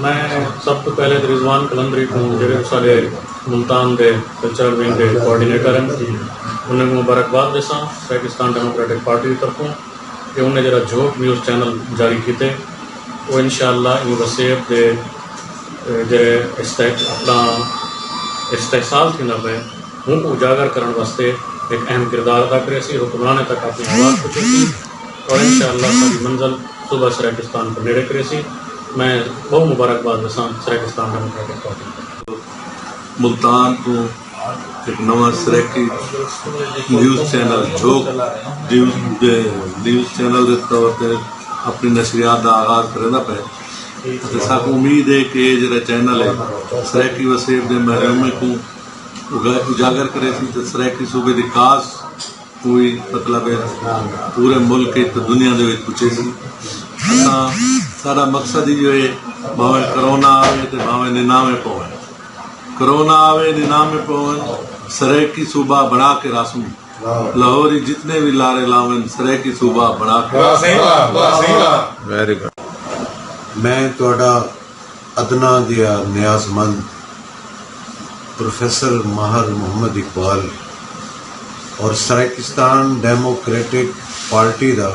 میں سب تو پہلے رضوان کلندری کو جڑے سارے ملتان دے کلچر ونگ کے کوآرڈینیٹر ہیں انہیں مبارکباد دیساں پاکستان ڈیموکریٹک پارٹی کی طرفوں کہ انہیں جڑا جھوٹ نیوز چینل جاری کیتے وہ انشاءاللہ ان وسیب دے جڑے اپنا استحصال تھی نہ پہ ان کو اجاگر کرنے واسطے ایک اہم کردار ادا کرے سی حکمرانے تک اپنی آواز پہنچے سی اور انشاءاللہ ساری منزل صوبہ سرائیکستان پر نیڑے کرے سی. میں بہت مبارکباد دساں سرائیکستان ڈیموکریٹک پارٹی ملتان کو ایک نواں سرائیکی نیوز چینل جھوک نیوز چینل کے طور پر اپنی نشریات کا آغاز کرنا پہ ساکو امید ہے کہ یہ جڑا چینل ہے سرائیکی وسیب کے محرومے کو اجاگر کرے سی تو سرائیکی صوبے کی کاس کوئی مطلب ہے پورے ملک تو دنیا دے پوچھے سی. سارا مقصد ہی جو ہے بھاویں کرونا آئے تو بھاویں ننامے پویں کرونا آوے ننامے پویں سرائیکی صوبہ بنا کے راسوں لاہوری جتنے بھی لارے لاون سرائیکی صوبہ بنا کے ویری گڈ. میں تہاڈا ادنا دیا نیاز مند پروفیسر ماہر محمد اقبال اور سرائیکستان ڈیموکریٹک پارٹی دا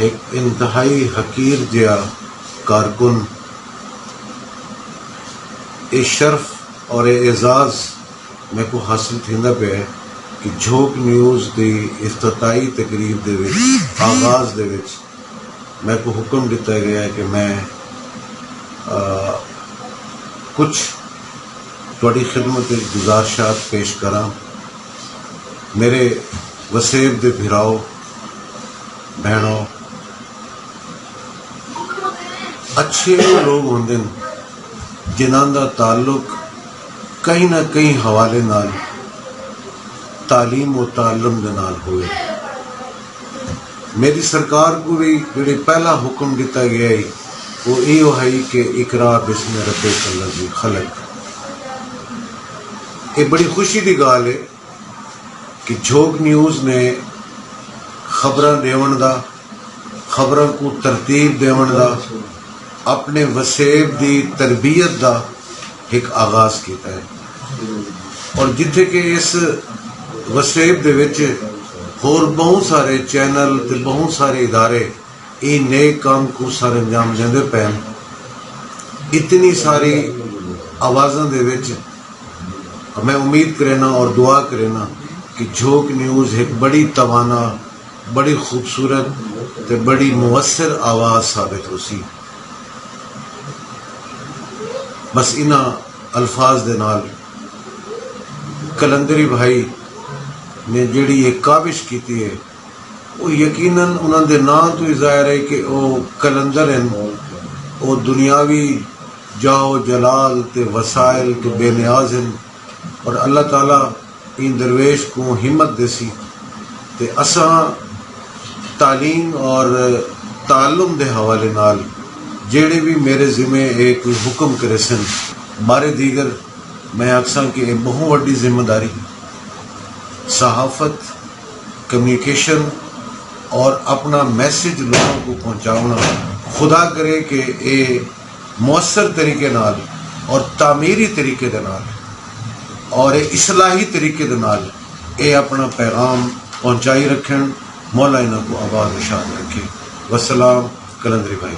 ایک انتہائی حقیر جہا کارکن یہ شرف اور اعزاز میں کو حاصل تھیندا پیا ہے کہ جھوک نیوز دی افتتاحی تقریب دے وچ آغاز دے وچ میں کو حکم دیتا گیا ہے کہ میں کچھ تھوڑی خدمت گزارشات پیش کراں. میرے وسیب دے بھراؤ بہنوں اچھے لوگ ہوندے جنہاں دا تعلق کہیں نہ کہیں حوالے نال تعلیم و تعلم دے نال ہوئے. میری سرکار کو بھی جڑے پہلا حکم دیتا گیا ہے وہ یہ ہے کہ اقرا بسم ربک الذی خلق. یہ بڑی خوشی کی گال ہے کہ جھوک نیوز نے خبراں دیون دا خبراں کو ترتیب دیون دا اپنے وسیب دی تربیت دا ایک آغاز کیتا ہے اور جتھے کہ اس وسیب دے وچ اور بہت سارے چینل تے بہت سارے ادارے یہ نئے کام کو سارے انجام دیندے پین اتنی ساری آوازاں دے وچ میں امید کرینا اور دعا کرینا کہ جھوک نیوز ایک بڑی توانا بڑی خوبصورت تے بڑی مؤثر آواز ثابت ہو سی. بس انہاں الفاظ دے نال کلندری بھائی نے جڑی ایک کاوش کیتی ہے وہ یقیناً انہاں دے نام تو ہی ظاہر ہے کہ وہ کلندر ہیں وہ دنیاوی جاؤ جلال تے وسائل کے بے نیاز ہیں اور اللہ تعالیٰ ان درویش کو ہمت دے سی تے اساں تعلیم اور تعلم دے حوالے نال جڑے بھی میرے ذمہ ایک حکم کرے سن بارے دیگر میں آکساں کہ یہ بہت وڈی ذمہ داری صحافت کمیونیکیشن اور اپنا میسج لوگوں کو پہنچانا خدا کرے کہ یہ مؤثر طریقے نال اور تعمیری طریقے دے نال اور اصلاحی طریقے دے نال اے اپنا پیغام پہنچائی رکھیں. مولا انہاں کو آباد و شاد رکھے. والسلام. کلندری بھائی.